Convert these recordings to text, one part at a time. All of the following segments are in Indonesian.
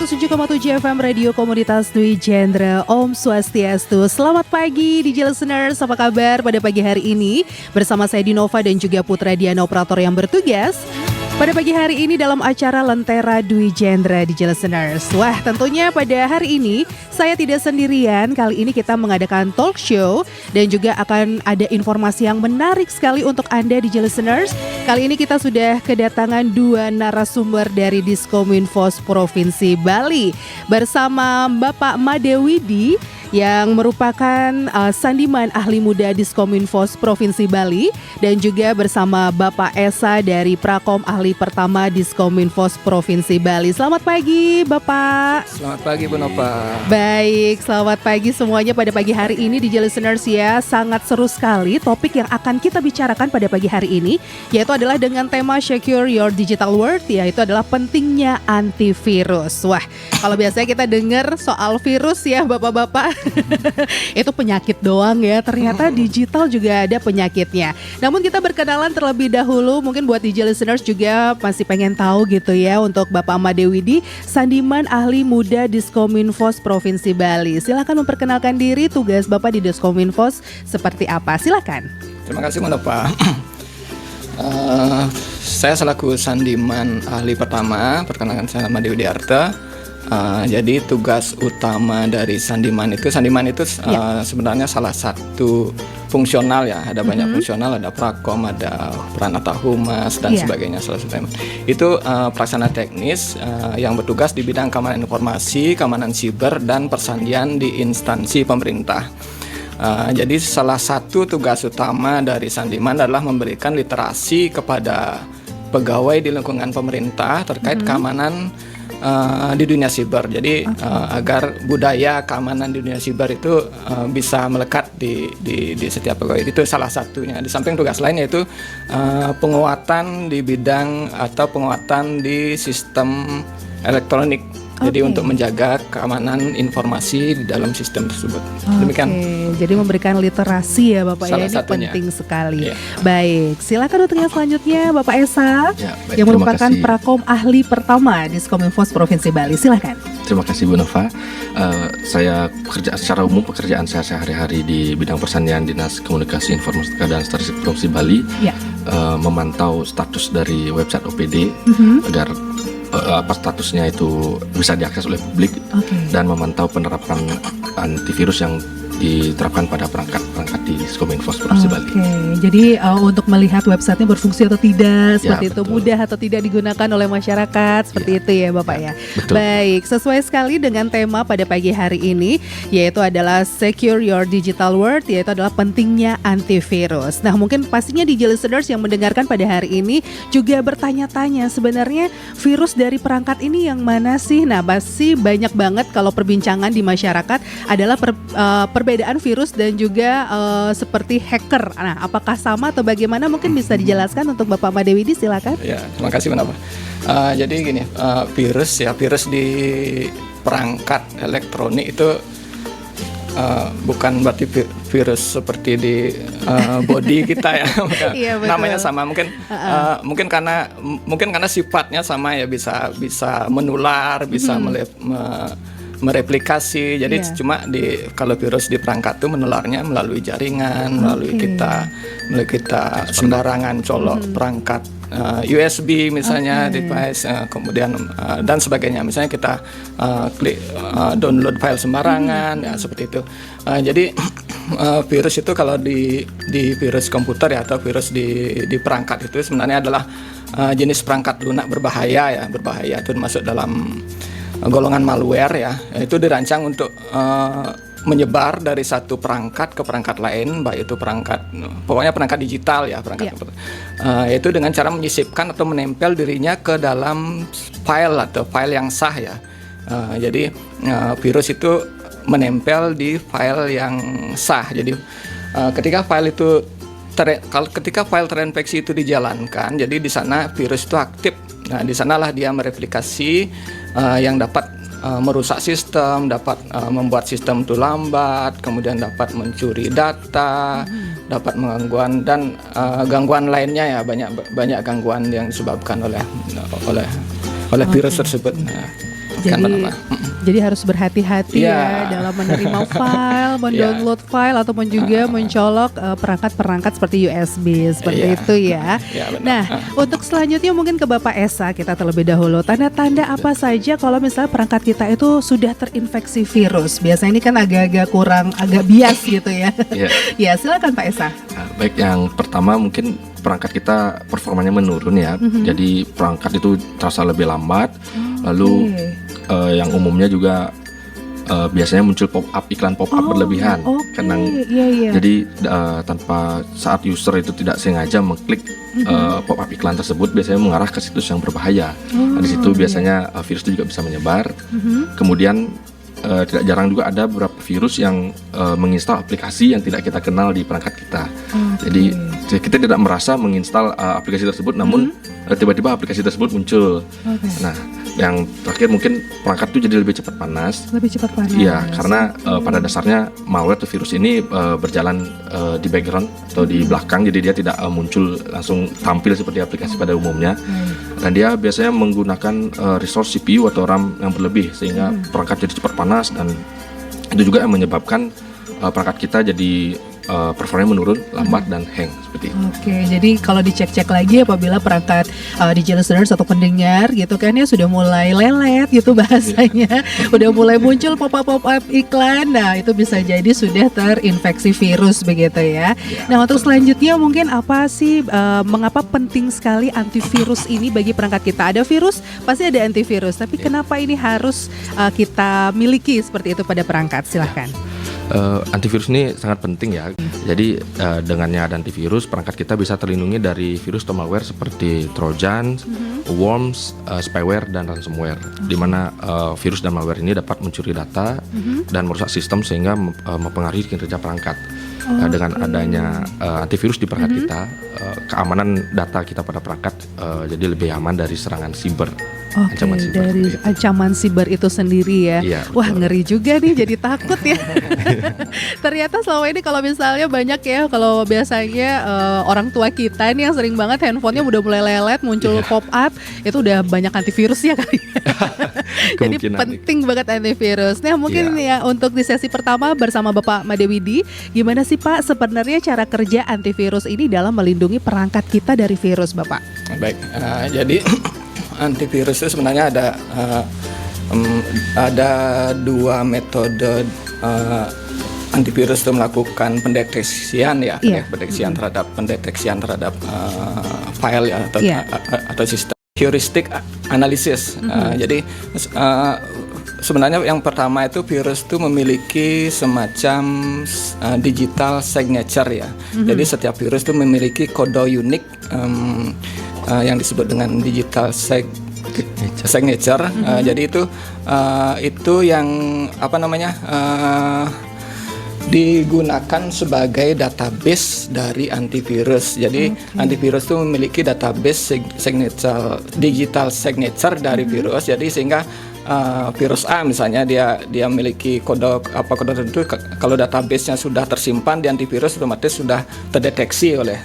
107,7 FM Radio Komunitas Dwi Jendra. Om Swastiastu. Selamat pagi DJ listeners, apa kabar pada pagi hari ini? Bersama saya Dinova dan juga Putra Diana operator yang bertugas pada pagi hari ini dalam acara Lentera Dwi Jendra DJ listeners. Wah, tentunya pada hari ini saya tidak sendirian. Kali ini kita mengadakan talk show dan juga akan ada informasi yang menarik sekali untuk Anda DJ listeners. Kali ini kita sudah kedatangan dua narasumber dari Diskominfos Provinsi Bali bersama Bapak Madewidi yang merupakan Sandiman Ahli Muda Diskominfos Provinsi Bali dan juga bersama Bapak Esa dari Prakom Ahli Pertama Diskominfos Provinsi Bali. Selamat pagi Bapak. Selamat pagi Bu Nova. Baik, selamat pagi semuanya pada pagi hari ini DJ listeners ya. Sangat seru sekali topik yang akan kita bicarakan pada pagi hari ini, yaitu adalah dengan tema Secure Your Digital World, yaitu adalah pentingnya antivirus. Wah, kalau biasanya kita dengar soal virus ya Bapak-bapak itu penyakit doang ya, ternyata digital juga ada penyakitnya. Namun kita berkenalan terlebih dahulu, mungkin buat DJ listeners juga masih pengen tahu gitu ya, untuk Bapak Madewidi, Sandiman Ahli Muda Diskominfos Provinsi Bali. Silakan memperkenalkan diri, tugas Bapak di Diskominfos seperti apa, silakan. Terima kasih Bu Nova. Saya selaku Sandiman Ahli Pertama, perkenalkan saya Madewidi Arte. Jadi tugas utama dari Sandiman itu sebenarnya salah satu fungsional ya. Ada banyak fungsional, ada Prakom, ada Pranata Humas dan sebagainya. Salah satu itu pelaksana teknis yang bertugas di bidang keamanan informasi, keamanan siber dan persandian di instansi pemerintah. Jadi salah satu tugas utama dari Sandiman adalah memberikan literasi kepada pegawai di lingkungan pemerintah terkait keamanan di dunia siber. Jadi agar budaya keamanan di dunia siber itu bisa melekat di setiap pegawai. Itu salah satunya. Di samping tugas lain yaitu penguatan di bidang atau penguatan di sistem elektronik. Jadi untuk menjaga keamanan informasi di dalam sistem tersebut. Demikian. Jadi memberikan literasi ya Bapak ya, ini satunya penting sekali. Baik, silakan untuk yang selanjutnya Bapak Esa yang merupakan Prakom Ahli Pertama Diskominfos Provinsi Bali. Silakan. Terima kasih Bu Nova. Saya secara umum pekerjaan saya sehari-hari di bidang persandian Dinas Komunikasi Informatika dan Statistik Provinsi Bali, memantau status dari website OPD agar statusnya itu bisa diakses oleh publik dan memantau penerapan antivirus yang diterapkan pada perangkat di Diskominfos Provinsi Bali. Jadi untuk melihat websitenya berfungsi atau tidak, seperti itu, betul. mudah atau tidak digunakan oleh masyarakat, seperti itu ya Bapak ya. Betul. Baik, sesuai sekali dengan tema pada pagi hari ini, yaitu adalah Secure Your Digital World, yaitu adalah pentingnya antivirus. Nah, mungkin pastinya DJ listeners yang mendengarkan pada hari ini juga bertanya-tanya, sebenarnya virus dari perangkat ini yang mana sih? Nah, pasti banyak banget kalau perbincangan di masyarakat adalah perbedaan virus dan juga seperti hacker. Nah, apakah sama atau bagaimana? Mungkin bisa dijelaskan untuk Bapak Madewidi, silakan. Ya, terima kasih Bapak. Jadi gini, virus di perangkat elektronik itu bukan berarti virus seperti di body kita ya. Namanya sama, mungkin karena sifatnya sama ya, bisa menular, bisa mereplikasi. Jadi cuma kalau virus di perangkat itu menularnya melalui jaringan, melalui kita sembarangan colok perangkat USB misalnya, device, kemudian dan sebagainya. Misalnya kita klik download file sembarangan, ya seperti itu. Jadi virus itu kalau di virus komputer ya, atau virus di perangkat itu sebenarnya adalah jenis perangkat lunak berbahaya itu masuk dalam golongan malware ya. Itu dirancang untuk menyebar dari satu perangkat ke perangkat lain, baik itu pokoknya perangkat digital ya, yaitu dengan cara menyisipkan atau menempel dirinya ke dalam file yang sah ya. Jadi virus itu menempel di file yang sah. Jadi ketika file terinfeksi itu dijalankan, jadi di sana virus itu aktif. Nah, di sanalah dia mereplikasi yang dapat merusak sistem, dapat membuat sistem itu lambat, kemudian dapat mencuri data, dapat menggangguan dan gangguan lainnya ya, banyak gangguan yang disebabkan oleh virus tersebut. Nah, Jadi harus berhati-hati ya dalam menerima file, mendownload file ataupun juga mencolok perangkat-perangkat seperti USB seperti itu ya. Nah, untuk selanjutnya mungkin ke Bapak Esa kita terlebih dahulu. Tanda-tanda apa saja kalau misalnya perangkat kita itu sudah terinfeksi virus? Biasanya ini kan agak bias gitu ya. Ya, silakan Pak Esa. Baik, yang pertama mungkin perangkat kita performanya menurun ya. Jadi perangkat itu terasa lebih lambat. Lalu yang umumnya juga biasanya muncul iklan pop up berlebihan. Jadi tanpa saat user itu tidak sengaja mengklik pop up iklan tersebut, biasanya mengarah ke situs yang berbahaya. Di situ biasanya virus itu juga bisa menyebar. Kemudian tidak jarang juga ada beberapa virus yang menginstal aplikasi yang tidak kita kenal di perangkat kita. Jadi kita tidak merasa menginstal aplikasi tersebut, namun tiba-tiba aplikasi tersebut muncul. Nah, yang terakhir mungkin perangkat itu jadi lebih cepat panas. Iya, karena pada dasarnya malware atau virus ini berjalan di background atau di belakang, jadi dia tidak muncul langsung tampil seperti aplikasi pada umumnya. Dan dia biasanya menggunakan resource CPU atau RAM yang berlebih, sehingga perangkat jadi cepat panas, dan itu juga yang menyebabkan perangkat kita jadi performanya menurun, lambat dan hang seperti itu. Jadi kalau dicek-cek lagi apabila perangkat digital listeners atau pendengar gitu kan ya sudah mulai lelet gitu bahasanya, udah mulai muncul pop-up iklan, nah itu bisa jadi sudah terinfeksi virus begitu ya. Nah, untuk selanjutnya mungkin apa sih mengapa penting sekali antivirus ini bagi perangkat kita? Ada virus pasti ada antivirus, tapi kenapa ini harus kita miliki seperti itu pada perangkat? Silahkan. Antivirus ini sangat penting ya. Jadi dengannya ada antivirus, perangkat kita bisa terlindungi dari virus atau malware seperti Trojan, worms, spyware, dan ransomware. Di mana virus dan malware ini dapat mencuri data dan merusak sistem sehingga mempengaruhi kinerja perangkat. Dengan adanya antivirus di perangkat kita, keamanan data kita pada perangkat jadi lebih aman dari serangan siber. Dari ancaman siber itu sendiri ya. Wah, ngeri juga nih, jadi takut ya. Ternyata selama ini kalau misalnya banyak ya, kalau biasanya orang tua kita nih yang sering banget handphonenya udah mulai lelet, muncul pop up, itu udah banyak antivirusnya kali. Jadi penting banget antivirus. Nah, mungkin ya untuk di sesi pertama bersama Bapak Madewidi, gimana sih Pak sebenarnya cara kerja antivirus ini dalam melindungi perangkat kita dari virus, Bapak? Baik, jadi antivirus itu sebenarnya ada dua metode antivirus itu melakukan pendeteksian ya, pendeteksian terhadap file ya, atau sistem heuristic analysis. Jadi sebenarnya yang pertama itu virus itu memiliki semacam digital signature ya. Jadi setiap virus itu memiliki kode unik yang disebut dengan digital signature. Jadi itu yang digunakan sebagai database dari antivirus. Jadi antivirus itu memiliki database digital signature dari virus. Jadi sehingga virus A misalnya dia memiliki kode tertentu, kalau database-nya sudah tersimpan di antivirus otomatis sudah terdeteksi oleh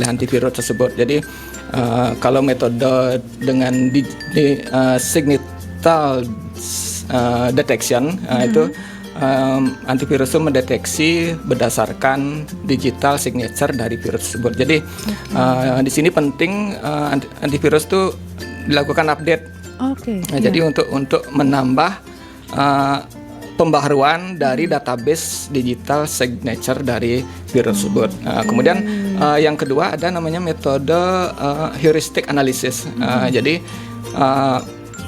antivirus tersebut. Jadi kalau metode dengan signal detection itu antivirus itu mendeteksi berdasarkan digital signature dari virus tersebut. Jadi di sini penting antivirus itu dilakukan update. Jadi untuk menambah pembaharuan dari database digital signature dari virus tersebut. Kemudian yang kedua ada namanya metode heuristic analysis. Jadi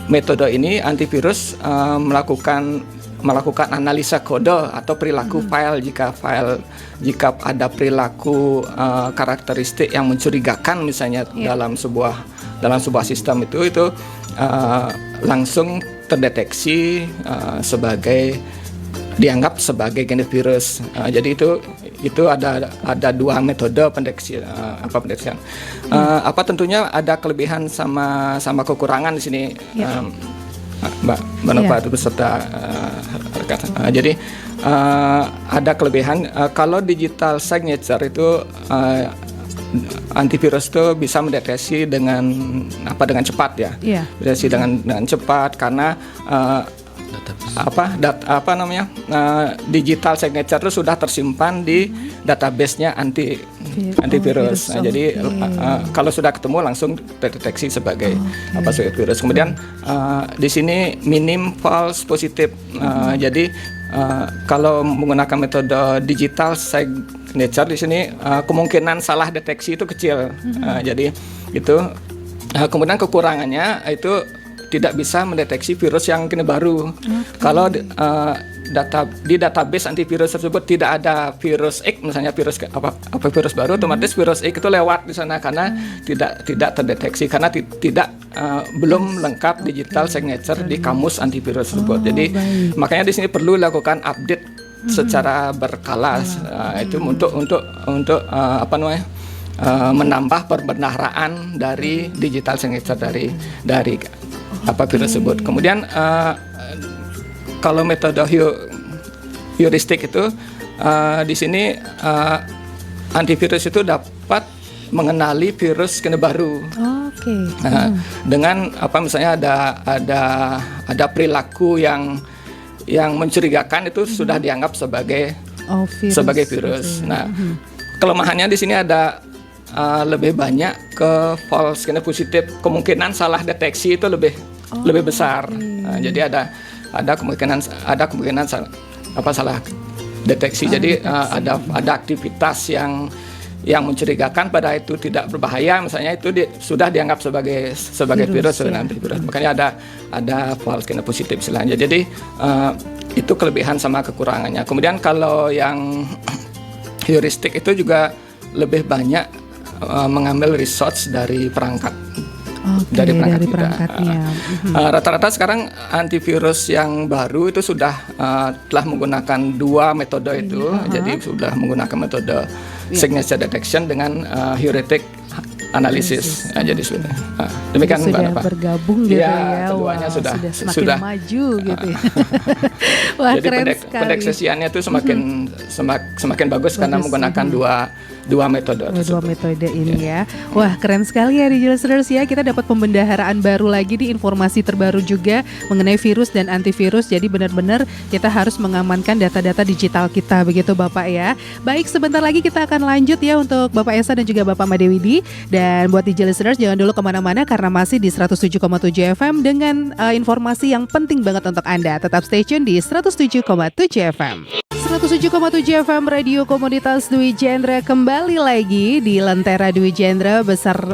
metode ini antivirus melakukan analisa kode atau perilaku file jika ada perilaku karakteristik yang mencurigakan misalnya dalam sebuah sistem itu langsung terdeteksi dianggap sebagai jenis virus. Jadi itu ada dua metode pendeteksian. Tentunya ada kelebihan sama kekurangan di sini. Mbak Nova itu beserta rekan. Jadi ada kelebihan kalau digital signature itu antivirus itu bisa mendeteksi dengan cepat ya. Mendeteksi dengan cepat karena digital signature itu sudah tersimpan di database-nya antivirus. Nah, jadi kalau sudah ketemu langsung terdeteksi sebagai sebagai virus. Kemudian di sini minim false positif. Jadi kalau menggunakan metode digital signature di sini kemungkinan salah deteksi itu kecil. Jadi itu kemudian kekurangannya itu tidak bisa mendeteksi virus yang kini baru. Kalau di database antivirus tersebut tidak ada virus X, misalnya virus virus baru, otomatis virus X itu lewat di sana karena tidak terdeteksi karena belum lengkap digital signature di kamus antivirus tersebut. Jadi makanya di sini perlu lakukan update secara berkala itu untuk menambah perbendaharaan dari digital signature dari virus tersebut. Kemudian kalau metode heuristik itu di sini antivirus itu dapat mengenali virus kena baru. Dengan misalnya ada perilaku yang mencurigakan itu sudah dianggap sebagai virus. Nah, kelemahannya di sini ada lebih banyak ke false positif, kemungkinan salah deteksi itu lebih besar. Jadi ada kemungkinan salah deteksi. Jadi ada aktivitas yang mencurigakan pada itu tidak berbahaya, misalnya itu sudah dianggap sebagai virus. Makanya ada false positif istilahnya. Jadi itu kelebihan sama kekurangannya. Kemudian kalau yang heuristik itu juga lebih banyak mengambil resource dari perangkat. Dari perangkatnya. Rata-rata sekarang antivirus yang baru itu sudah telah menggunakan dua metode itu. Jadi sudah menggunakan metode signature detection dengan heuristic analysis. Jadi demikian sudah bergabung gitu ya. Keduanya sudah semakin maju gitu ya. Wah, jadi keren sekali. pendeteksiannya itu semakin bagus karena menggunakan dua metode ini ya. Wah, keren sekali ya Digital Listeners ya. Kita dapat pembendaharaan baru lagi di informasi terbaru juga mengenai virus dan antivirus. Jadi benar-benar kita harus mengamankan data-data digital kita begitu Bapak ya. Baik, sebentar lagi kita akan lanjut ya untuk Bapak Esa dan juga Bapak Madewidi. Dan buat Digital Listeners jangan dulu kemana-mana karena masih di 107,7 FM dengan informasi yang penting banget untuk Anda. Tetap stay tune di 107,7 FM. 107,7 FM Radio Komunitas Dwi Jendra kembali lagi di Lentera Dwi Jendra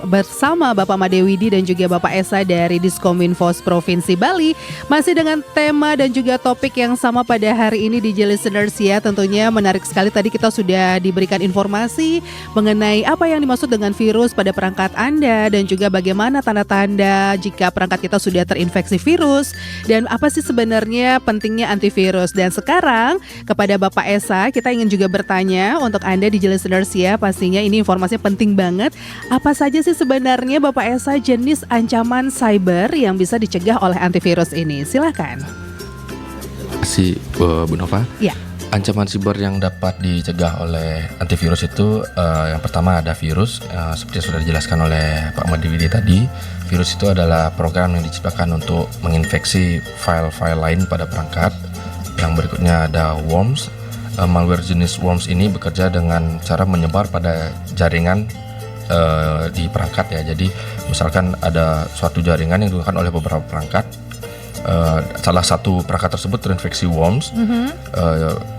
bersama Bapak Madewidi dan juga Bapak Esa dari Diskominfos Provinsi Bali. Masih dengan tema dan juga topik yang sama pada hari ini di listeners ya. Tentunya menarik sekali, tadi kita sudah diberikan informasi mengenai apa yang dimaksud dengan virus pada perangkat Anda dan juga bagaimana tanda-tanda jika perangkat kita sudah terinfeksi virus dan apa sih sebenarnya pentingnya antivirus. Dan sekarang kepada Bapak Esa, kita ingin juga bertanya untuk Anda di listeners ya, pastinya ini informasinya penting banget. Apa saja sih sebenarnya Bapak Esa jenis ancaman cyber yang bisa dicegah oleh antivirus ini? Silakan. Terima kasih Bu Nova. Ya. Ancaman siber yang dapat dicegah oleh antivirus itu yang pertama ada virus, seperti yang sudah dijelaskan oleh Pak Madewidi tadi. Virus itu adalah program yang diciptakan untuk menginfeksi file-file lain pada perangkat. Yang berikutnya ada worms. Malware jenis worms ini bekerja dengan cara menyebar pada jaringan di perangkat ya. Jadi misalkan ada suatu jaringan yang digunakan oleh beberapa perangkat, salah satu perangkat tersebut terinfeksi worms,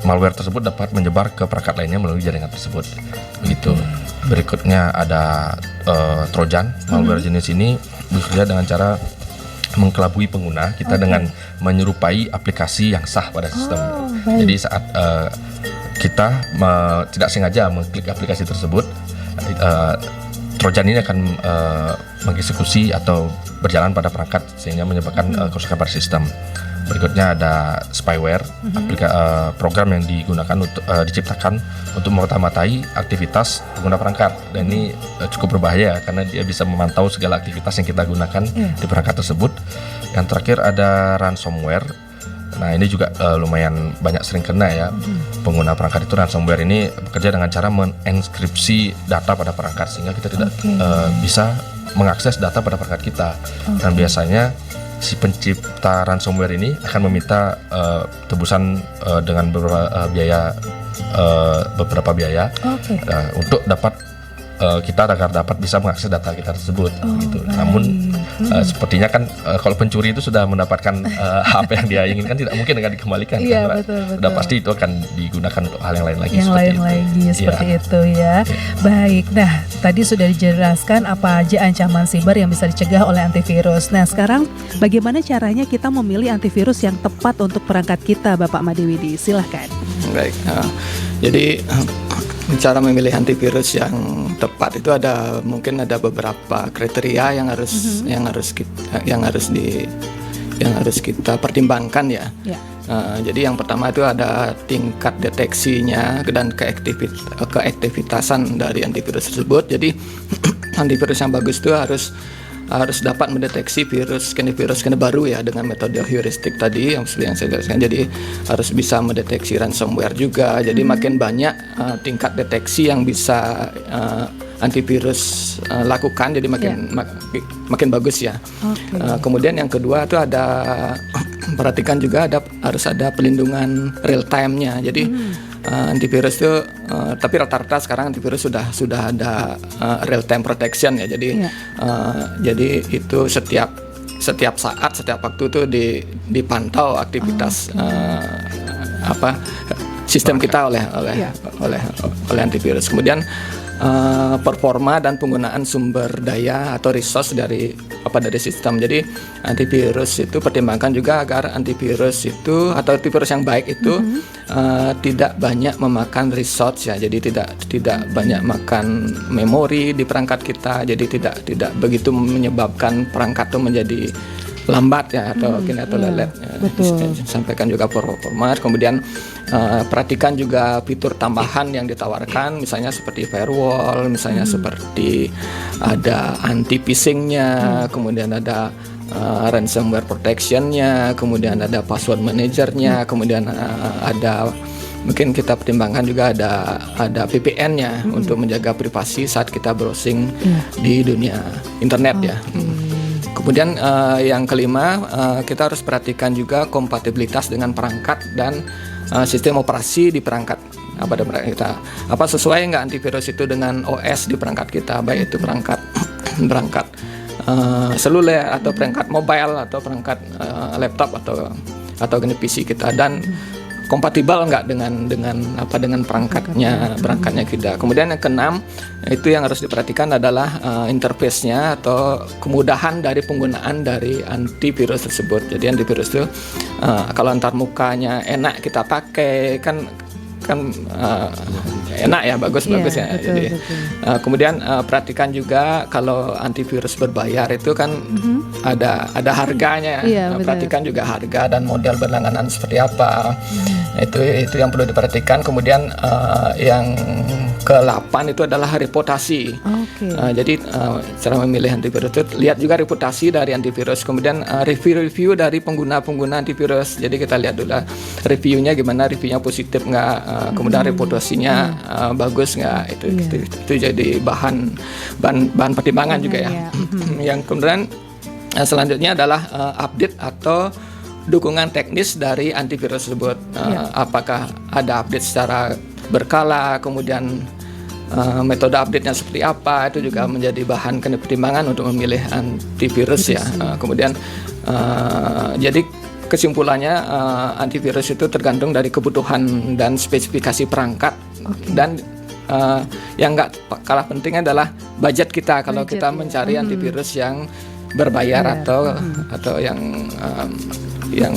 malware tersebut dapat menyebar ke perangkat lainnya melalui jaringan tersebut. Begitu. Berikutnya ada Trojan. Malware jenis ini bekerja dengan cara mengkelabui pengguna kita dengan menyerupai aplikasi yang sah pada sistem. Jadi saat kita tidak sengaja mengklik aplikasi tersebut, Trojan ini akan mengeksekusi atau berjalan pada perangkat sehingga menyebabkan kerusakan pada sistem. Berikutnya ada spyware, program yang digunakan untuk diciptakan untuk memata-matai aktivitas pengguna perangkat, dan ini cukup berbahaya karena dia bisa memantau segala aktivitas yang kita gunakan di perangkat tersebut. Yang terakhir ada ransomware. Nah ini juga lumayan banyak sering kena ya. Pengguna perangkat itu ransomware ini bekerja dengan cara menenskripsi data pada perangkat sehingga kita tidak bisa mengakses data pada perangkat kita. Dan biasanya si pencipta ransomware ini akan meminta tebusan dengan beberapa biaya untuk dapat kita agar dapat bisa mengakses data kita tersebut gitu. Namun sepertinya kan kalau pencuri itu sudah mendapatkan apa yang dia inginkan tidak mungkin akan dikembalikan. Iya, kan, betul. Sudah pasti itu akan digunakan untuk hal yang lain lagi. Seperti itu ya. Baik. Nah, tadi sudah dijelaskan apa aja ancaman siber yang bisa dicegah oleh antivirus. Nah, sekarang bagaimana caranya kita memilih antivirus yang tepat untuk perangkat kita, Bapak Madewidi? Silahkan. Baik. Jadi cara memilih antivirus yang tepat itu mungkin ada beberapa kriteria yang harus kita pertimbangkan ya. Jadi yang pertama itu ada tingkat deteksinya dan keaktivitasan dari antivirus tersebut. Jadi antivirus yang bagus itu harus dapat mendeteksi virus baru ya dengan metode heuristik tadi yang saya jelaskan. Jadi harus bisa mendeteksi ransomware juga. Jadi makin banyak tingkat deteksi yang bisa antivirus lakukan, jadi makin bagus ya. Kemudian yang kedua itu perhatikan juga harus ada pelindungan real time-nya. Jadi antivirus itu tapi rata-rata sekarang antivirus sudah ada real time protection ya. Jadi itu setiap saat, setiap waktu itu dipantau aktivitas sistem kita oleh antivirus. Kemudian performa dan penggunaan sumber daya atau resource dari sistem. Jadi antivirus itu pertimbangkan juga agar antivirus itu atau antivirus yang baik itu tidak banyak memakan resource ya. Jadi tidak banyak makan memori di perangkat kita. Jadi tidak begitu menyebabkan perangkat itu menjadi lambat ya atau lelet. Sampaikan juga format. Kemudian perhatikan juga fitur tambahan yang ditawarkan, misalnya seperti firewall, misalnya seperti ada anti phishing-nya, kemudian ada ransomware protection-nya, kemudian ada password manager-nya, kemudian ada mungkin kita pertimbangkan juga ada VPN-nya untuk menjaga privasi saat kita browsing di dunia internet ya. Kemudian yang kelima, kita harus perhatikan juga kompatibilitas dengan perangkat dan sistem operasi di perangkat kita. Apa sesuai nggak antivirus itu dengan OS di perangkat kita, baik itu perangkat seluler atau perangkat mobile atau perangkat laptop atau PC kita, dan kompatibel nggak dengan perangkatnya kita. Kemudian yang keenam itu yang harus diperhatikan adalah interface-nya atau kemudahan dari penggunaan dari antivirus tersebut. Jadi antivirus itu kalau antar mukanya enak kita pakai kan enak ya, bagus ya. Jadi kemudian perhatikan juga kalau antivirus berbayar itu kan ada harganya. Perhatikan juga harga dan model berlangganan seperti apa. Itu yang perlu diperhatikan. Kemudian yang ke-8 itu adalah reputasi. Jadi cara memilih antivirus itu lihat juga reputasi dari antivirus. Kemudian review dari pengguna antivirus. Jadi kita lihat dulu reviewnya gimana, reviewnya positif nggak, kemudian reputasinya bagus nggak. Itu jadi bahan pertimbangan juga ya. Yang kemudian selanjutnya adalah update atau dukungan teknis dari antivirus tersebut. Apakah ada update secara berkala, kemudian metode update-nya seperti apa, itu juga menjadi bahan pertimbangan untuk memilih antivirus ya. Kemudian jadi kesimpulannya antivirus itu tergantung dari kebutuhan dan spesifikasi perangkat. Dan yang nggak kalah penting adalah budget kita kalau kita mencari antivirus yang berbayar atau yang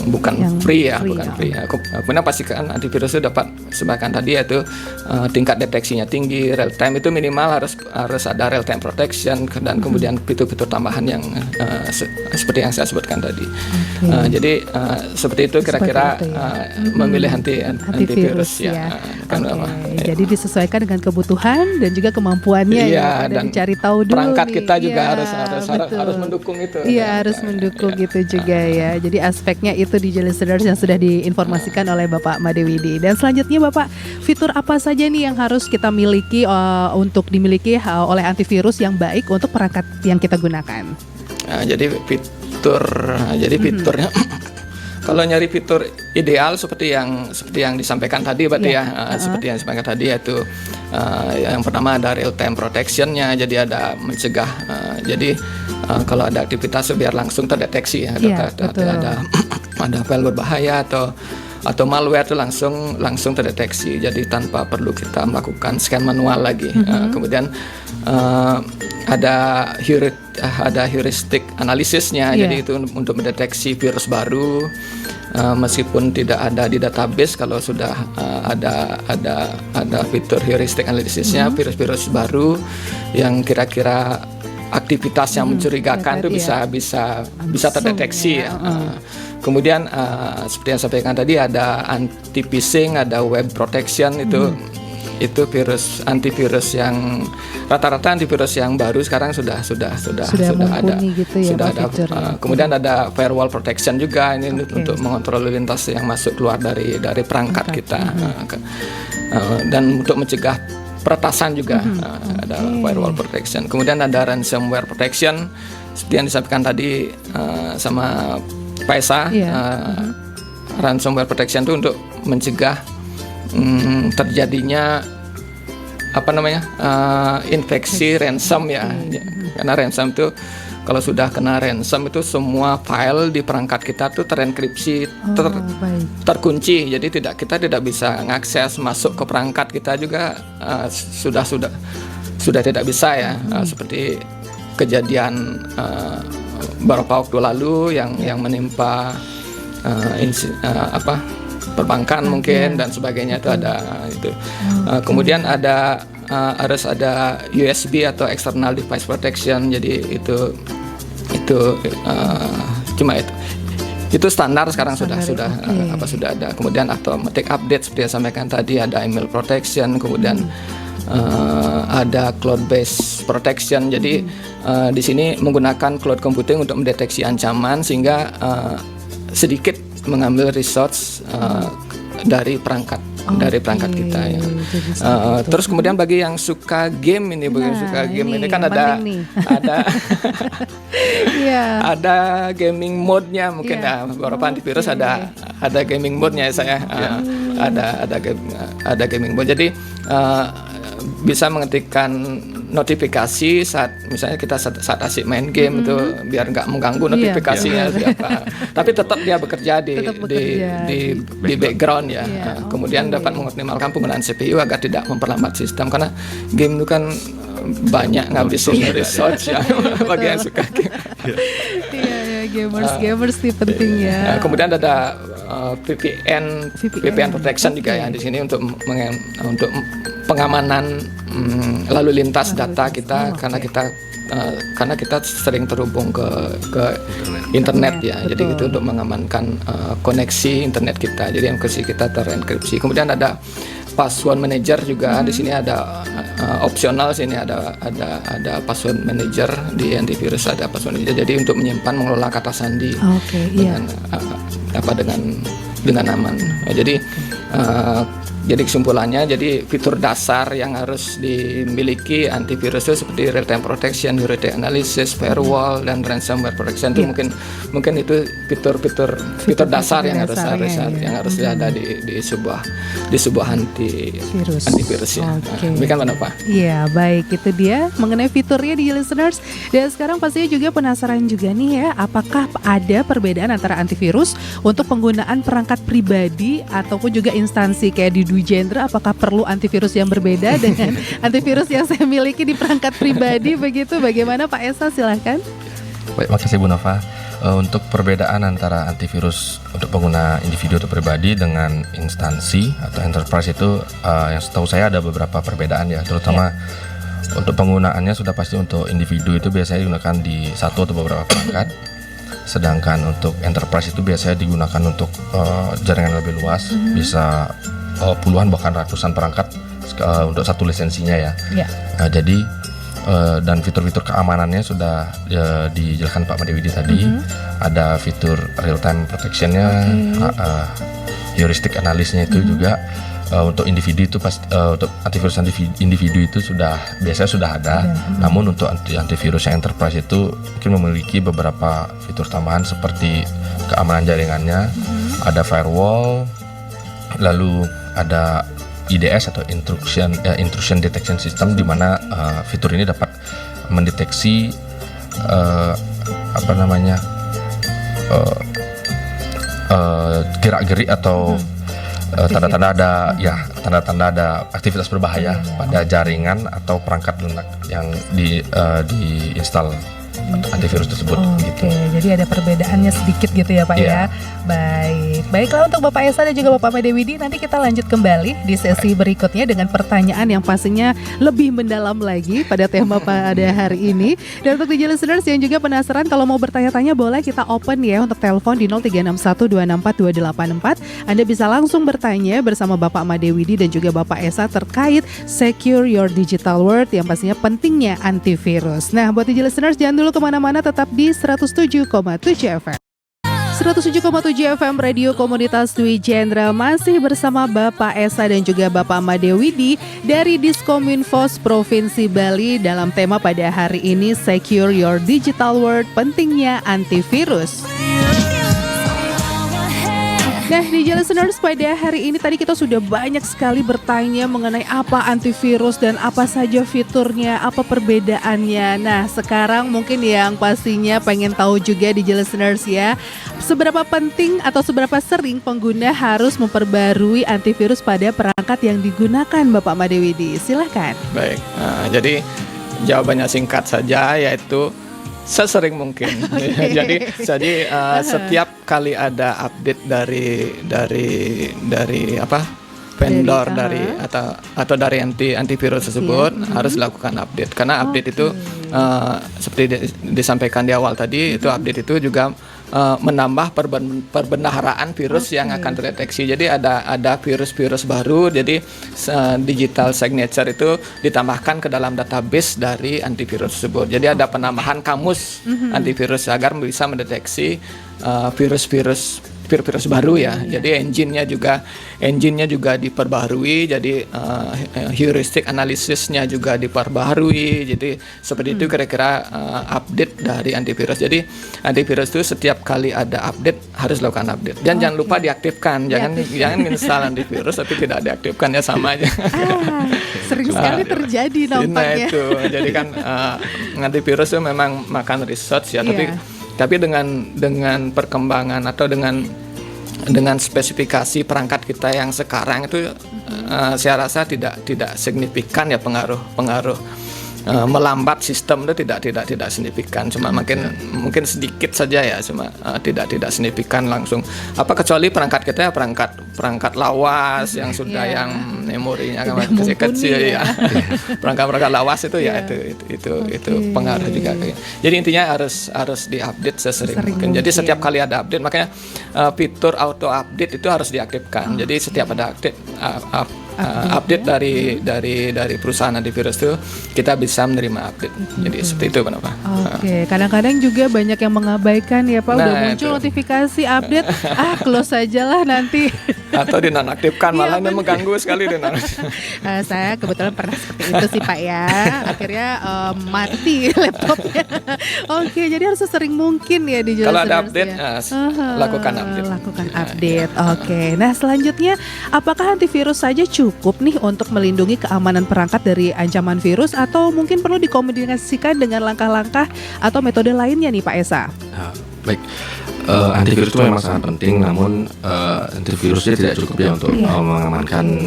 bukan free. Kemudian pastikan antivirus itu dapat sebagian tadi, yaitu tingkat deteksinya tinggi, real time itu minimal harus ada real time protection, dan kemudian fitur-fitur tambahan yang seperti yang saya sebutkan tadi. Jadi seperti itu kira-kira memilih antivirus ya. Jadi disesuaikan dengan kebutuhan dan juga kemampuannya dan dicari tahu dulu perangkat kita juga harus mendukung mendukung itu. Iya, harus mendukung gitu juga ya. Jadi aspeknya itu di listeners yang sudah diinformasikan oleh Bapak Madewidi. Dan selanjutnya Bapak, fitur apa saja nih yang harus kita miliki untuk dimiliki oleh antivirus yang baik untuk perangkat yang kita gunakan? Jadi fiturnya kalau nyari fitur ideal seperti yang disampaikan tadi, berarti seperti yang disampaikan tadi, yaitu yang pertama ada real time protection-nya, jadi ada mencegah, jadi kalau ada aktivitas biar langsung terdeteksi ya, ada file berbahaya atau malware itu langsung terdeteksi, jadi tanpa perlu kita melakukan scan manual lagi. Kemudian ada heuristic analisisnya, jadi itu untuk mendeteksi virus baru, meskipun tidak ada di database. Kalau sudah ada fitur heuristic analisisnya, virus-virus baru yang kira-kira aktivitas yang mencurigakan itu bisa terdeteksi. Kemudian seperti yang saya sampaikan tadi, ada anti phishing, ada web protection, itu antivirus yang rata-rata antivirus yang baru sekarang sudah ada gitu ya, sudah ada. Kemudian ada firewall protection juga, ini untuk mengontrol lintas yang masuk keluar dari perangkat kita. Dan untuk mencegah peretasan juga ada firewall protection. Kemudian ada ransomware protection seperti yang disampaikan tadi sama Pak Esa. Ransomware protection itu untuk mencegah terjadinya infeksi ransom ya. Karena ransom itu kalau sudah kena ransom itu semua file di perangkat kita tuh terenkripsi, terkunci, jadi kita tidak bisa mengakses masuk ke perangkat kita juga, sudah tidak bisa ya. Seperti kejadian beberapa waktu lalu yang menimpa perbankan mungkin dan sebagainya, itu ada itu. Kemudian harus ada USB atau external device protection, jadi itu cuma itu standar sekarang sudah ada. Kemudian automatic update seperti yang sampaikan tadi, ada email protection, kemudian ada cloud based protection. Jadi di sini menggunakan cloud computing untuk mendeteksi ancaman sehingga sedikit mengambil resource dari perangkat kita ya. Terus kemudian bagi yang suka game ini, ini kan ada ada gaming mode-nya mungkin beberapa antivirus ada gaming mode-nya saya ada gaming mode. Jadi bisa mengetikkan notifikasi saat misalnya kita saat asik main game itu biar nggak mengganggu notifikasinya siapa. Tapi tetap dia bekerja di background ya. Kemudian dapat mengoptimalkan penggunaan CPU agar tidak memperlambat sistem, karena game itu kan banyak ngabisin resource ya bagi yang suka game. Gamers nih penting ya. Kemudian ada VPN protection juga ya di sini untuk pengamanan lalu lintas data kita, karena kita sering terhubung ke internet ya. Jadi itu untuk mengamankan koneksi internet kita. Jadi yang kita terenkripsi. Kemudian ada password manager juga. Di sini ada opsional, sini ada password manager di antivirus, ada password manager. Jadi untuk menyimpan, mengelola kata sandi dengan aman. Jadi kesimpulannya, jadi fitur dasar yang harus dimiliki antivirus itu seperti real time protection, heuristic analysis, firewall, dan ransomware protection. Itu mungkin itu fitur dasar yang harus ada di sebuah antivirus ya. Demikian mana Pak? Iya, baik, itu dia mengenai fiturnya di listeners. Dan sekarang pastinya juga penasaran juga nih ya, apakah ada perbedaan antara antivirus untuk penggunaan perangkat pribadi ataupun juga instansi kayak di Dwi Jendra, apakah perlu antivirus yang berbeda dengan antivirus yang saya miliki di perangkat pribadi begitu? Bagaimana Pak Esa, silahkan. Baik, makasih Bu Nova. Untuk perbedaan antara antivirus untuk pengguna individu atau pribadi dengan instansi atau enterprise itu yang setahu saya ada beberapa perbedaan ya, terutama untuk penggunaannya sudah pasti untuk individu itu biasanya digunakan di satu atau beberapa perangkat. Sedangkan untuk enterprise itu biasanya digunakan untuk jaringan lebih luas, bisa puluhan bahkan ratusan perangkat untuk satu lisensinya ya. Jadi dan fitur-fitur keamanannya sudah dijelaskan Pak Madewidi tadi. Ada fitur real time protection-nya, heuristic analysis-nya itu juga. Untuk individu itu untuk antivirus individu itu biasanya sudah ada. Namun untuk antivirus yang enterprise itu mungkin memiliki beberapa fitur tambahan seperti keamanan jaringannya, ada firewall, lalu ada IDS atau intrusion detection system, di mana fitur ini dapat mendeteksi gerak-gerik atau tanda-tanda ada aktivitas berbahaya pada jaringan atau perangkat lunak yang diinstal antivirus tersebut. Oke, jadi ada perbedaannya sedikit gitu ya Pak ya. Baiklah untuk Bapak Esa dan juga Bapak Madewidi, nanti kita lanjut kembali di sesi berikutnya dengan pertanyaan yang pastinya lebih mendalam lagi pada tema pada hari ini. Dan untuk digital listeners yang juga penasaran, kalau mau bertanya-tanya boleh kita open ya untuk telepon di 0361264284. Anda bisa langsung bertanya bersama Bapak Madewidi dan juga Bapak Esa terkait secure your digital world, yang pastinya pentingnya antivirus. Nah, buat digital listeners jangan dulu kemana-mana, tetap di 107,7 FM. 107,7 FM Radio Komunitas Dwi Jendra, masih bersama Bapak Esa dan juga Bapak Madewidi dari Diskominfos Provinsi Bali dalam tema pada hari ini, Secure Your Digital World, pentingnya antivirus. Nah, digital listeners, pada hari ini tadi kita sudah banyak sekali bertanya mengenai apa antivirus dan apa saja fiturnya, apa perbedaannya. Nah, sekarang mungkin yang pastinya pengen tahu juga digital listeners ya, seberapa penting atau seberapa sering pengguna harus memperbarui antivirus pada perangkat yang digunakan, Bapak Madewidi? Silahkan. Baik, jadi jawabannya singkat saja, yaitu sesering mungkin. Jadi setiap kali ada update dari vendor atau dari antivirus tersebut harus lakukan update, karena update itu seperti disampaikan di awal tadi, itu update itu juga menambah perbendaharaan virus yang akan terdeteksi. Jadi ada virus-virus baru, jadi digital signature itu ditambahkan ke dalam database dari antivirus tersebut. Jadi ada penambahan kamus antivirus agar bisa mendeteksi virus baru ya. Jadi engine-nya juga diperbarui, jadi heuristic analysis-nya juga diperbarui. Jadi seperti itu kira-kira update dari antivirus. Jadi antivirus itu setiap kali ada update harus lakukan update. Dan jangan lupa diaktifkan. Jangan install antivirus tapi tidak diaktifkan, ya sama aja. Sering sekali terjadi nampaknya. Nah itu, jadi kan antivirus itu memang makan research ya, tapi dengan perkembangan atau dengan spesifikasi perangkat kita yang sekarang itu, saya rasa tidak signifikan ya pengaruh melambat sistem itu tidak signifikan, cuma mungkin sedikit saja ya, cuma tidak signifikan langsung. Kecuali perangkat kita ya perangkat lawas yang sudah yang memorinya kecil ya. Perangkat lawas itu ya itu pengaruh juga. Jadi intinya harus diupdate sesering mungkin. Jadi setiap kali ada update, makanya fitur auto update itu harus diaktifkan. Jadi setiap ada update dari perusahaan antivirus itu kita bisa menerima update. Jadi seperti itu kenapa? Oke, kadang-kadang juga banyak yang mengabaikan ya Pak, udah muncul notifikasi update, close saja lah nanti. Atau dinonaktifkan, malah ini mengganggu sekali dinonaktifkan. Saya kebetulan pernah seperti itu sih Pak ya. Akhirnya mati laptopnya. Oke, jadi harus sesering mungkin ya di kalau ada update lakukan update. Oke. Nah, selanjutnya apakah antivirus saja cukup nih untuk melindungi keamanan perangkat dari ancaman virus, atau mungkin perlu dikombinasikan dengan langkah-langkah atau metode lainnya nih Pak Esa? Baik, antivirus itu memang sangat penting, namun antivirusnya tidak cukup ya untuk mengamankan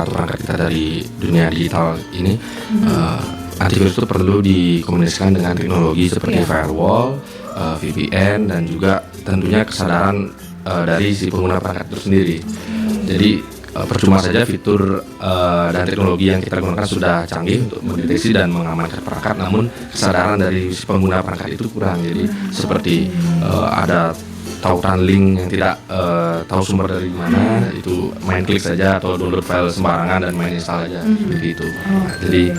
perangkat kita dari dunia digital ini. Antivirus itu perlu dikombinasikan dengan teknologi seperti firewall, VPN, dan juga tentunya kesadaran dari si pengguna perangkat itu sendiri. Jadi percuma saja fitur dan teknologi yang kita gunakan sudah canggih untuk mendeteksi dan mengamankan perangkat, namun kesadaran dari si pengguna perangkat itu kurang. Jadi seperti ada tautan link yang tidak tahu sumber dari mana, itu main klik saja atau download file sembarangan dan main install saja, begitu. Jadi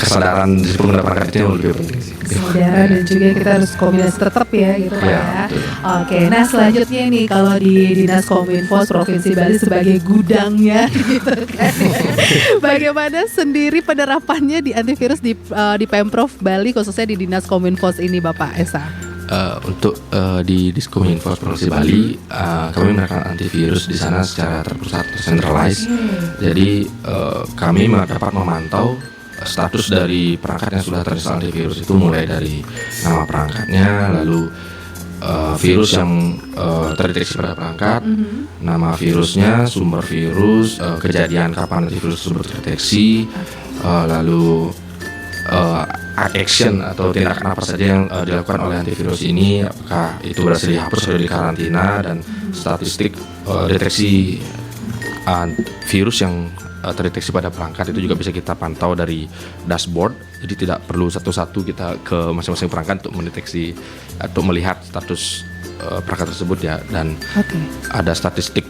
kesadaran di pengguna perangkat itu yang lebih penting sih. Kesadaran dan juga kita harus kombinasi tetap ya gitu Pak ya. Oke, nah selanjutnya nih kalau di Dinas Kominfo Provinsi Bali sebagai gudangnya gitu kan. Bagaimana sendiri penerapannya di antivirus di Pemprov Bali khususnya di Dinas Kominfo ini Bapak Esa? Untuk di Diskominfo Provinsi Bali, kami menerapkan antivirus di sana secara terpusat, centralized. Jadi kami dapat memantau status dari perangkat yang sudah terinstall antivirus itu, mulai dari nama perangkatnya, lalu virus yang terdeteksi pada perangkat, nama virusnya, sumber virus, kejadian kapan antivirus tersebut terdeteksi, lalu action atau tindakan apa saja yang dilakukan oleh antivirus ini, apakah itu berhasil dihapus atau dikarantina, dan statistik deteksi virus yang terdeteksi pada perangkat itu juga bisa kita pantau dari dashboard. Jadi tidak perlu satu-satu kita ke masing-masing perangkat untuk mendeteksi atau melihat status perangkat tersebut ya. Dan ada statistik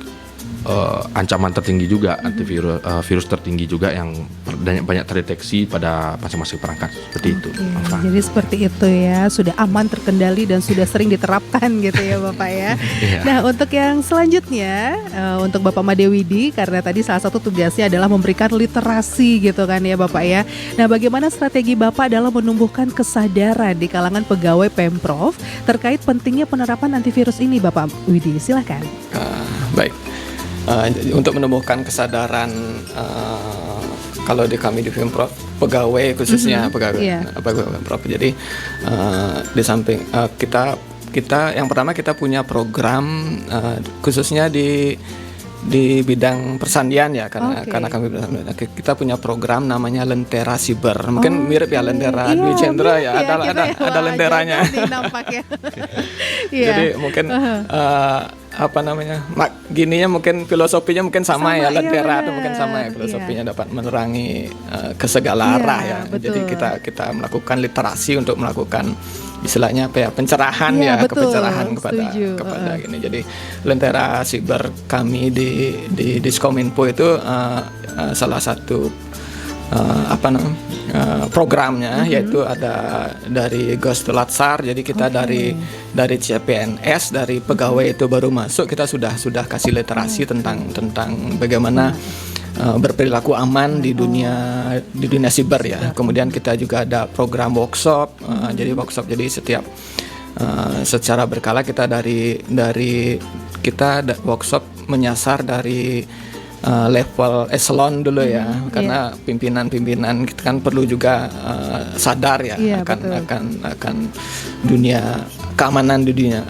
ancaman tertinggi juga, antivirus virus tertinggi juga yang banyak terdeteksi pada masing-masing perangkat, seperti itu. Jadi seperti itu ya, sudah aman, terkendali dan sudah sering diterapkan gitu ya Bapak ya. Nah untuk yang selanjutnya untuk Bapak Madewidi, karena tadi salah satu tugasnya adalah memberikan literasi gitu kan ya Bapak ya. Nah bagaimana strategi Bapak dalam menumbuhkan kesadaran di kalangan pegawai Pemprov terkait pentingnya penerapan antivirus ini Bapak Widi, silahkan. Baik. Untuk menumbuhkan kesadaran kalau di kami di Pemprov, pegawai khususnya pegawai Pemprov. Jadi di samping kita yang pertama kita punya program khususnya di bidang persandian ya, karena kami kita punya program namanya Lentera Siber. Mungkin mirip ya Lentera di Cendra ya, ada lenteranya. Jadi mungkin apa namanya, gininya mungkin filosofinya mungkin sama ya, Lentera itu mungkin sama ya filosofinya, dapat menerangi ke segala arah ya. Jadi kita melakukan literasi untuk melakukan istilahnya apa ya, pencerahan pencerahan kepada gini. Jadi Lentera Siber kami di Diskominfo itu salah satu programnya, yaitu ada dari Ghost to Latsar. Jadi kita dari CPNS, dari pegawai itu baru masuk, kita sudah kasih literasi tentang bagaimana berperilaku aman di dunia siber ya. Kemudian kita juga ada program workshop. Jadi setiap secara berkala kita dari kita workshop menyasar dari level eselon dulu ya, karena pimpinan kita kan perlu juga sadar ya akan dunia keamanan di dunia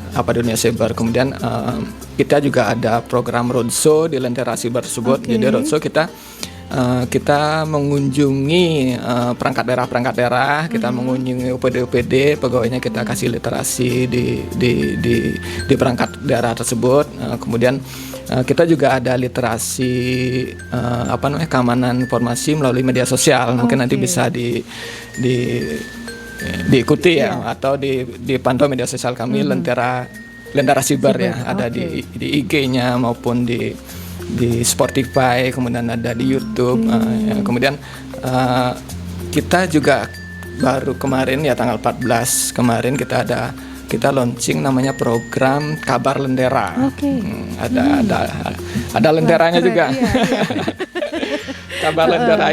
siber. Kemudian kita juga ada program roadshow di Lentera Siber tersebut. Jadi roadshow kita mengunjungi perangkat daerah, kita mengunjungi UPD, pegawainya kita kasih literasi di perangkat daerah tersebut. Kemudian kita juga ada literasi keamanan informasi melalui media sosial. Mungkin nanti bisa diikuti ya, atau dipantau media sosial kami Lentera Siber ya, ada di IG-nya maupun di Spotify, kemudian ada di YouTube. Kemudian kita juga baru kemarin ya, tanggal 14 kemarin kita launching namanya program Kabar Lentera. Ada lenteranya juga. Kabar Lentera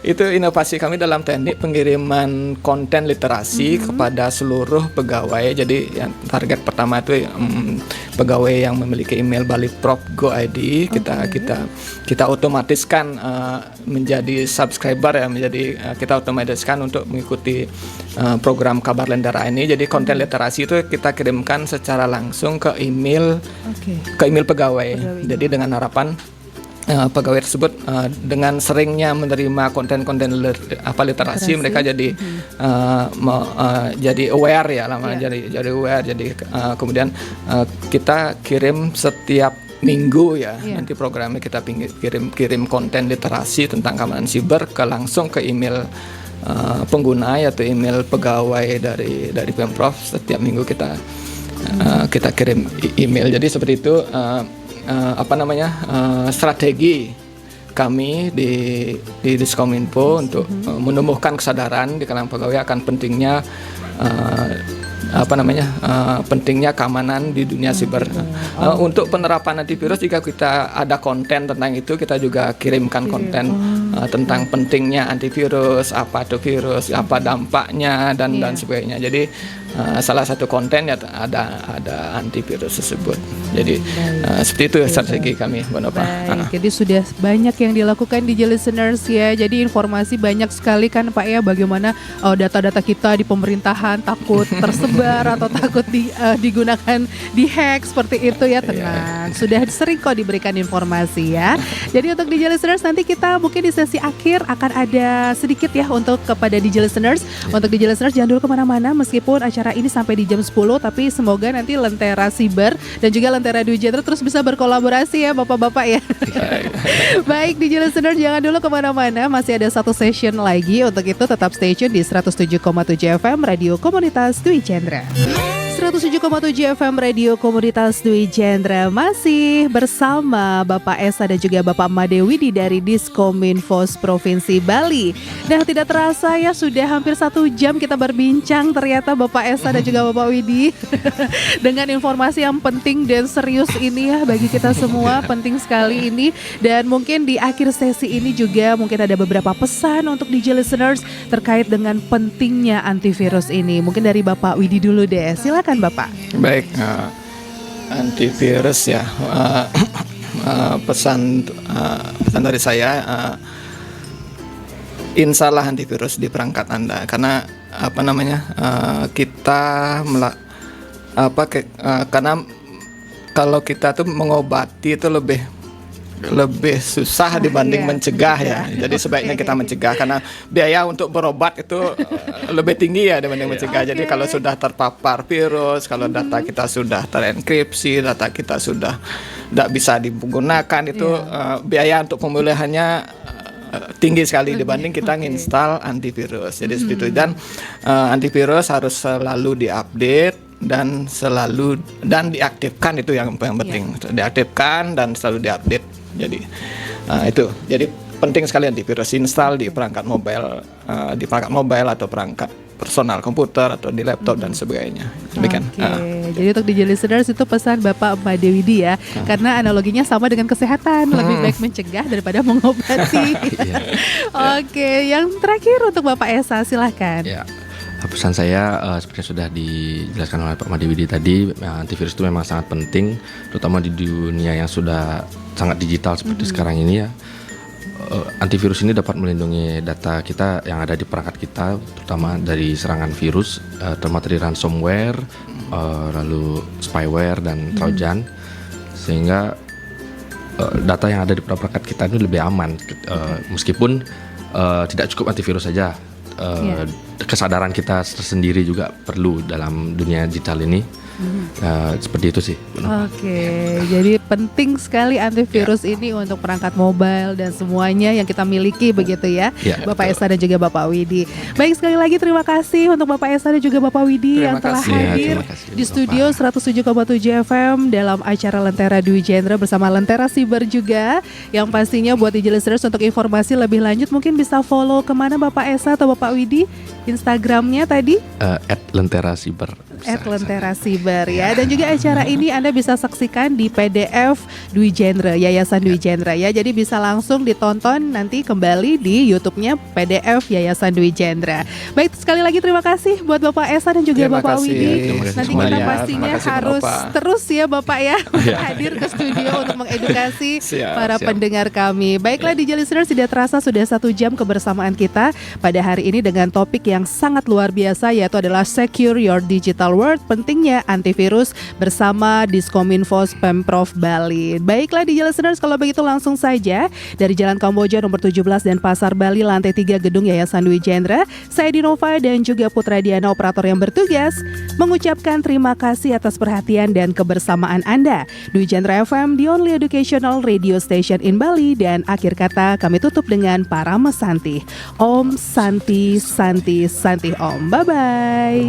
itu inovasi kami dalam teknik pengiriman konten literasi kepada seluruh pegawai. Jadi yang target pertama itu pegawai yang memiliki email baliprov.go.id, kita otomatiskan menjadi subscriber ya, kita otomatiskan untuk mengikuti program Kabar Lentera ini. Jadi konten literasi itu kita kirimkan secara langsung ke email pegawai. Jadi dengan harapan pegawai tersebut dengan seringnya menerima konten-konten literasi, mereka jadi jadi aware ya, jadi aware. Jadi kemudian kita kirim setiap minggu ya. Nanti programnya kita kirim konten literasi tentang keamanan siber langsung ke email pengguna, yaitu email pegawai dari Pemprov. Setiap minggu kita kirim email. Jadi seperti itu strategi kami di Diskominfo untuk menumbuhkan kesadaran di kalangan pegawai akan pentingnya pentingnya keamanan di dunia siber. Untuk penerapan antivirus, jika kita ada konten tentang itu, kita juga kirimkan konten tentang pentingnya antivirus, apa itu virus, apa dampaknya dan sebagainya. Jadi salah satu konten ya ada antivirus tersebut. Jadi seperti itu strategi kami, Bu Nova. Baik, jadi sudah banyak yang dilakukan di listeners ya. Jadi informasi banyak sekali kan Pak ya, bagaimana data-data kita di pemerintahan takut tersebar atau takut digunakan di hack seperti itu ya. Tenang, sudah sering kok diberikan informasi ya. Jadi untuk DJ listeners, nanti kita mungkin di sesi akhir akan ada sedikit ya untuk kepada DJ listeners. Untuk DJ listeners jangan dulu kemana-mana, meskipun acara ini sampai di jam 10, tapi semoga nanti Lentera Siber dan juga Lentera Dwi Jendra terus bisa berkolaborasi ya Bapak-Bapak ya. Baik DJ listeners, jangan dulu kemana-mana, masih ada satu session lagi. Untuk itu tetap stay tune di 107,7 FM Radio Komunitas Dwi Jendra. 107,7 FM Radio Komunitas Dwi Jendra, masih bersama Bapak Esa dan juga Bapak Madewidi dari Diskominfos Provinsi Bali. Nah, tidak terasa ya sudah hampir 1 jam kita berbincang ternyata Bapak Esa dan juga Bapak Widi dengan informasi yang penting dan serius ini ya bagi kita semua, penting sekali ini. Dan mungkin di akhir sesi ini juga mungkin ada beberapa pesan untuk DJ listeners terkait dengan pentingnya antivirus ini. Mungkin dari Bapak Widi dulu deh, silakan Bapak. Baik, antivirus ya, pesan dari saya, instalah antivirus di perangkat Anda, karena karena kalau kita tuh mengobati itu lebih susah dibanding mencegah ya. Jadi sebaiknya kita mencegah, karena biaya untuk berobat itu lebih tinggi ya dibanding mencegah. Jadi kalau sudah terpapar virus, kalau data kita sudah terenkripsi, data kita sudah tidak bisa digunakan, itu biaya untuk pemulihannya tinggi sekali dibanding kita nginstal antivirus. Jadi seperti itu. Dan antivirus harus selalu diupdate dan diaktifkan, itu yang penting. Diaktifkan dan selalu diupdate. Jadi itu. Jadi penting sekali antivirus install di perangkat mobile, atau perangkat personal komputer atau di laptop dan sebagainya. Demikian. Jadi untuk DJ listeners itu pesan Bapak Madewidi ya, karena analoginya sama dengan kesehatan, lebih baik mencegah daripada mengobati. Oke, yang terakhir untuk Bapak Esa, silahkan. Ya. Pesan saya seperti yang sudah dijelaskan oleh Pak Madewidi tadi, antivirus itu memang sangat penting, terutama di dunia yang sudah sangat digital seperti sekarang ini ya. Antivirus ini dapat melindungi data kita yang ada di perangkat kita, terutama dari serangan virus, terutama dari ransomware, lalu spyware dan trojan, sehingga data yang ada di perangkat kita ini lebih aman. Meskipun tidak cukup antivirus saja, kesadaran kita tersendiri juga perlu dalam dunia digital ini. Seperti itu sih. Oke, jadi penting sekali antivirus ini untuk perangkat mobile dan semuanya yang kita miliki begitu ya, Bapak Esa dan juga Bapak Widi. Baik, sekali lagi terima kasih untuk Bapak Esa dan juga Bapak Widi yang telah hadir di studio 107,7 FM dalam acara Lentera Dwi Jendra bersama Lentera Siber juga. Yang pastinya buat DJ listeners, untuk informasi lebih lanjut mungkin bisa follow kemana Bapak Esa atau Bapak Widi? Instagramnya tadi? @lenterasiber. @lenterasiber ya. Dan juga acara ini Anda bisa saksikan di PDF Dwi Jendra, Yayasan Dwi Jendra ya. Jadi bisa langsung ditonton nanti kembali di YouTube-nya PDF Yayasan Dwi Jendra. Baik, sekali lagi terima kasih buat Bapak Esa dan juga Bapak Widi. Nanti kita pastinya harus terus ya Bapak ya hadir ke studio untuk mengedukasi para pendengar kami. Baiklah DJ listeners, tidak terasa sudah 1 jam kebersamaan kita pada hari ini dengan topik yang sangat luar biasa, yaitu adalah Secure Your Digital World, pentingnya antivirus bersama Diskominfos Pemprov Bali. Baiklah DJ listeners, kalau begitu langsung saja dari Jalan Kamboja nomor 17 dan Pasar Bali lantai 3 Gedung Yayasan Dwi Jendra, saya Dinova dan juga Putra Diana operator yang bertugas mengucapkan terima kasih atas perhatian dan kebersamaan Anda. Dwi Jendra FM, the only educational radio station in Bali, dan akhir kata kami tutup dengan Parama Santi. Om Santi Santi Santi Om. Bye bye.